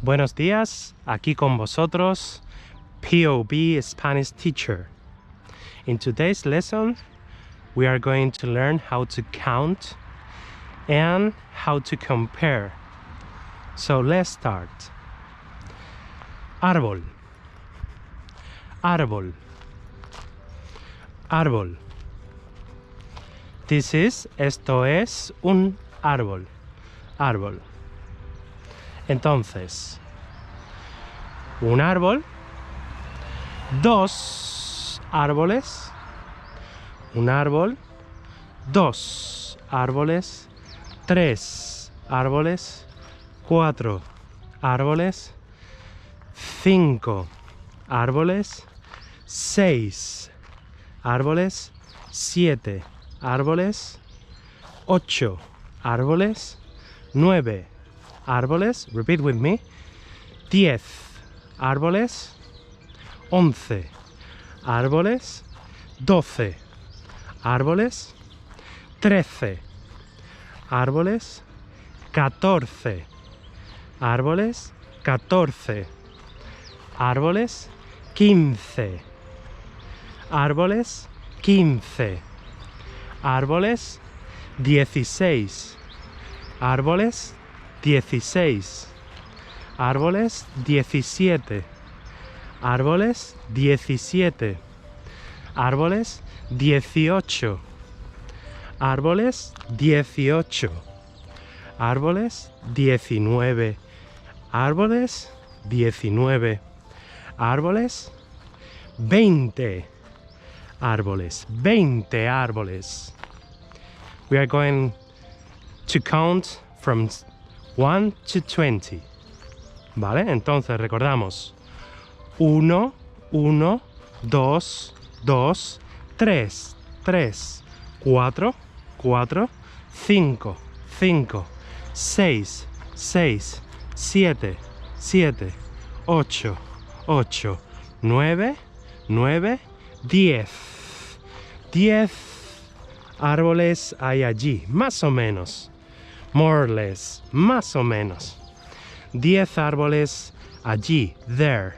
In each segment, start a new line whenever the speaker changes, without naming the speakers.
Buenos días, aquí con vosotros, POB Spanish teacher. In today's lesson, we are going to learn how to count and how to compare. So let's start. Árbol, árbol, árbol. Esto es un árbol, árbol. Entonces, un árbol, dos árboles, un árbol, dos árboles, tres árboles, cuatro árboles, cinco árboles, seis árboles, siete árboles, ocho árboles, nueve árboles, repeat with me, 10 árboles, 11 árboles, 12 árboles, 13 árboles, 14 árboles, 14 árboles, 15 árboles, 15 árboles, 16 árboles, 16 árboles, 17 árboles, 17 árboles, 18 árboles, 18 árboles, 19 árboles, 19 árboles, 20 árboles, 20 árboles. We are going to count from 1 to 20. ¿Vale? Entonces recordamos 1, 1, 2, 2, 3, 3, 4, 4, 5, 5, 6, 6, 7, 7, 8, 8, 9, 9, 10. 10 árboles hay allí, más o menos. More or less, más o menos. 10 árboles allí, there.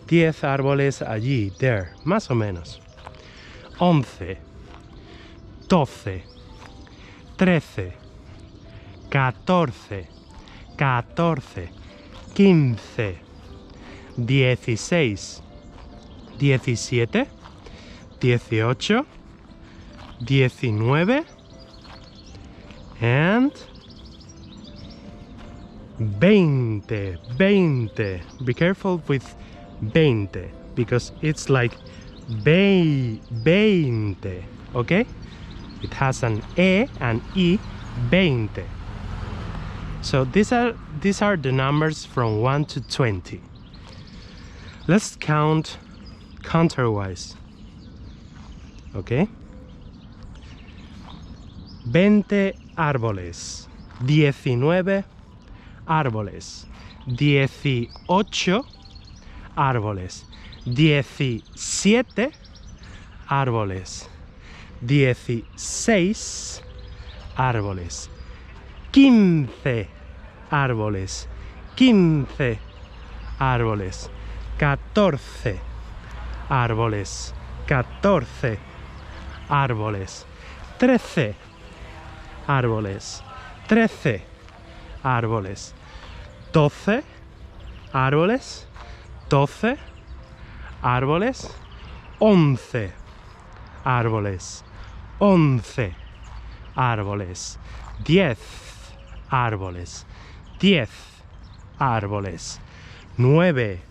10 árboles allí, there, más o menos. 11, 12, 13, 14, 14, 15, 16, 17, 18, 19, and 20, 20. Be careful with 20 because it's like 20, okay? It has an E and E, 20. So these are the numbers from 1 to 20. Let's count counterwise, okay? 20 árboles, 19 árboles, 18 árboles, 17 árboles, 16 árboles, 15 árboles, 15 árboles, 14 árboles, 14 árboles, 13 árboles, 13 árboles, 12 árboles, 12 árboles, 11 árboles, 11 árboles, 10 árboles, 10 árboles, 9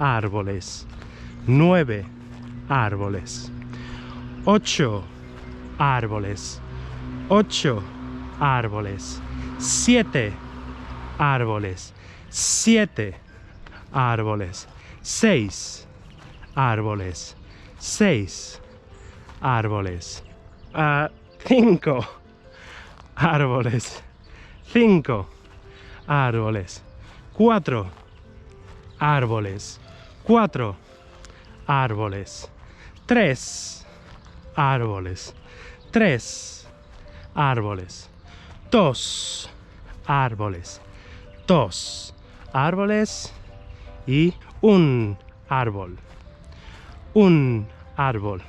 árboles, 9 árboles, 8 árboles, 8 árboles, 7 árboles, 7 árboles, 6 árboles, 6 árboles, 5 árboles, 5 árboles, 4 árboles, 4 árboles, 3 árboles, 3 árboles, 2 árboles, 2 árboles y un árbol. Un árbol.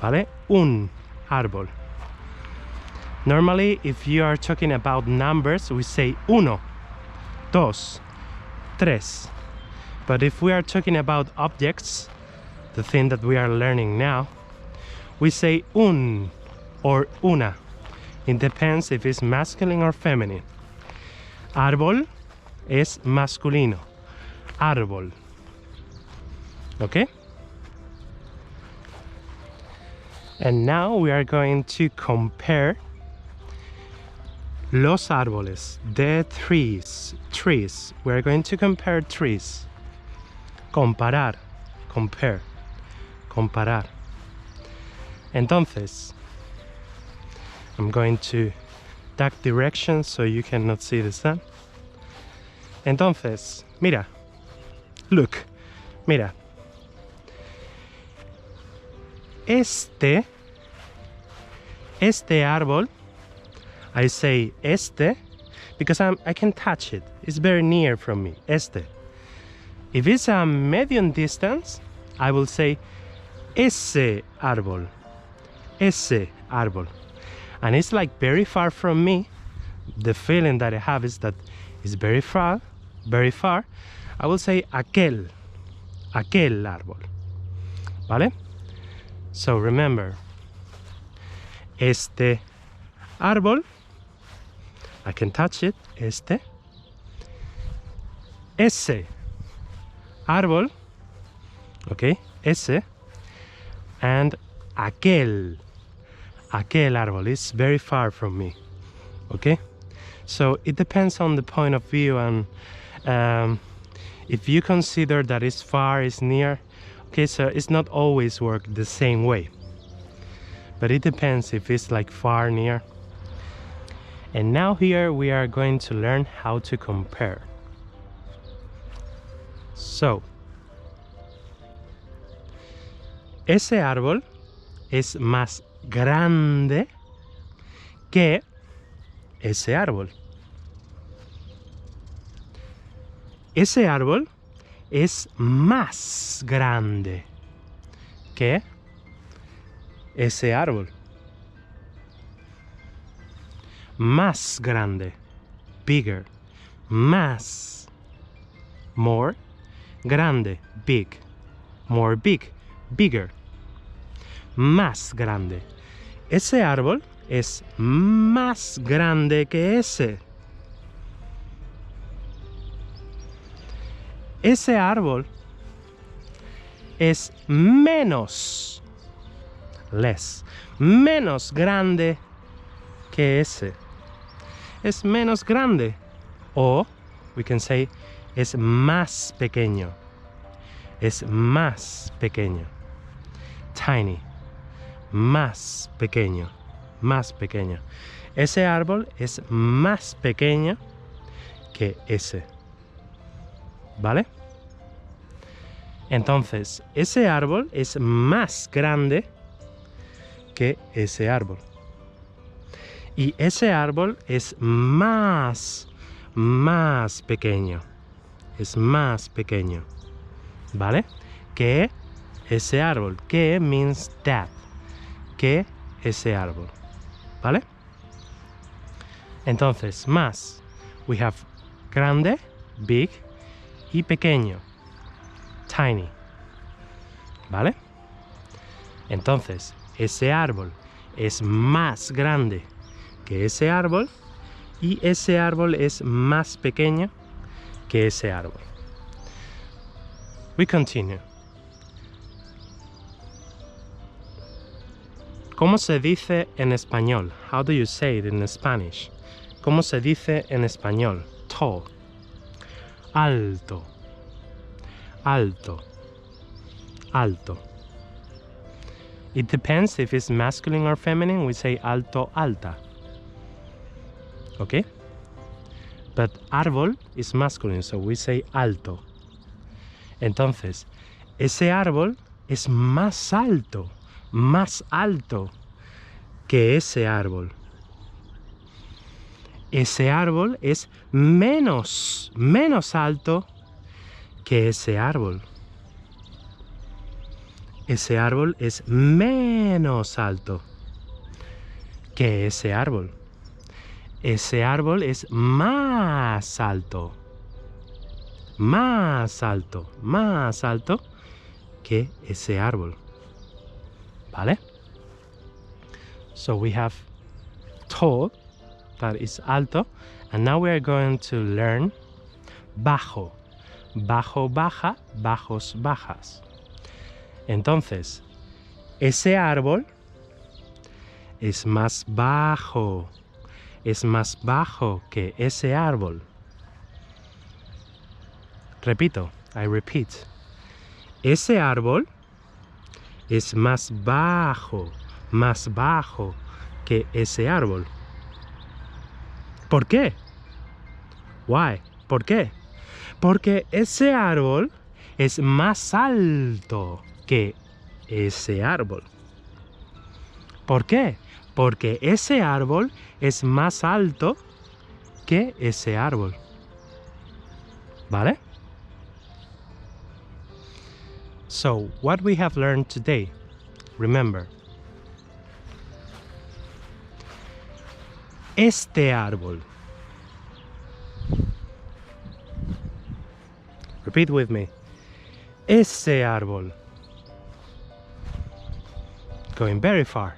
¿Vale? Un árbol. Normally, if you are talking about numbers, we say uno, dos, tres. But if we are talking about objects, the thing that we are learning now, we say un or una. It depends if it's masculine or feminine. Árbol es masculino. Árbol. Okay? And now we are going to compare los árboles, the trees. Trees. We are going to compare trees. Comparar. Compare. Comparar. Entonces, I'm going to duck directions so you cannot see the sun. Entonces, mira. Look. Mira. Este árbol, I say este because I can touch it. It's very near from me. Este. If it's a medium distance, I will say ese árbol. Ese árbol. And it's like very far from me. The feeling that I have is that it's very far, very far. I will say aquel árbol. ¿Vale? So remember, este árbol, I can touch it, este. Ese árbol, okay, ese. And aquel árbol is very far from me, okay? So it depends on the point of view, and if you consider that it's far, it's near, okay, so it's not always work the same way, but it depends if it's like far, near. And now here we are going to learn how to compare. So, ese árbol es más grande que ese árbol. Ese árbol es más grande que ese árbol. Más grande, bigger. Más, more, grande, big. More big, bigger. Más grande. Ese árbol es más grande que ese. Ese árbol es menos, less, menos grande que ese. Es menos grande. O we can say es más pequeño. Es más pequeño. Tiny. Más pequeño. Más pequeño. Ese árbol es más pequeño que ese. ¿Vale? Entonces, ese árbol es más grande que ese árbol. Y ese árbol es más pequeño. Es más pequeño. ¿Vale? Que ese árbol. Que means that. Que ese árbol. ¿Vale? Entonces, más. We have grande, big, y pequeño, tiny. ¿Vale? Entonces, ese árbol es más grande que ese árbol y ese árbol es más pequeño que ese árbol. We continue. ¿Cómo se dice en español? How do you say it in Spanish? ¿Cómo se dice en español? Tall. Alto. Alto. Alto. It depends if it's masculine or feminine. We say alto, alta. Okay? But árbol is masculine, so we say alto. Entonces, ese árbol es más alto que ese árbol. Ese árbol es menos alto que ese árbol. Ese árbol es menos alto que ese árbol. Ese árbol es más alto. Más alto que ese árbol. ¿Vale? So we have tall, that is alto, and now we are going to learn bajo. Bajo, baja, bajos, bajas. Entonces, ese árbol es más bajo que ese árbol. Repito, I repeat. Ese árbol es más bajo que ese árbol. ¿Por qué? Why? ¿Por qué? Porque ese árbol es más alto que ese árbol. ¿Por qué? Porque ese árbol es más alto que ese árbol. ¿Vale? So, what we have learned today, remember, este árbol. Repeat with me. Ese árbol. Going very far.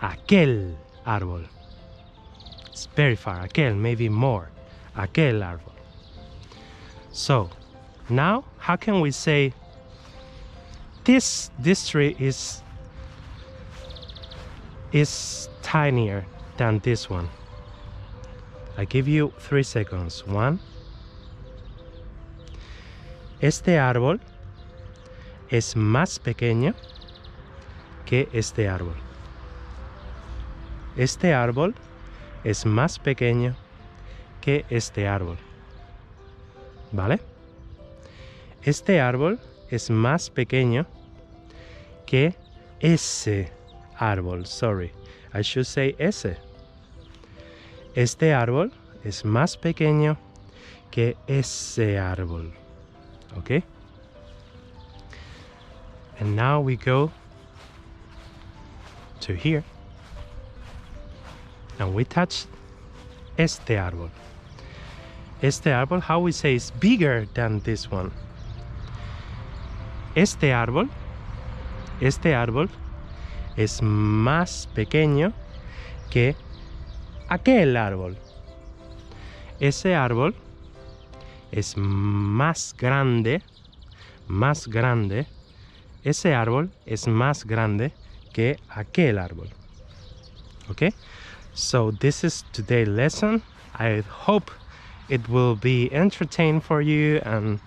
Aquel árbol. It's very far. Aquel, maybe more. Aquel árbol. So, now, how can we say this tree is tinier than this one? I give you 3 seconds. 1. Este árbol es más pequeño que este árbol. Este árbol es más pequeño que este árbol. ¿Vale? Este árbol es más pequeño que ese árbol. Sorry, I should say ese. Este árbol es más pequeño que ese árbol. Okay? And now we go to here. And we touch este árbol. Este árbol, how we say, is bigger than this one. Este árbol es más pequeño que aquel árbol. Ese árbol es más grande. Ese árbol es más grande que aquel árbol. Okay? So this is today's lesson. I hope it will be entertaining for you and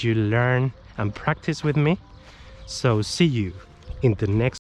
you learn and practice with me. So see you in the next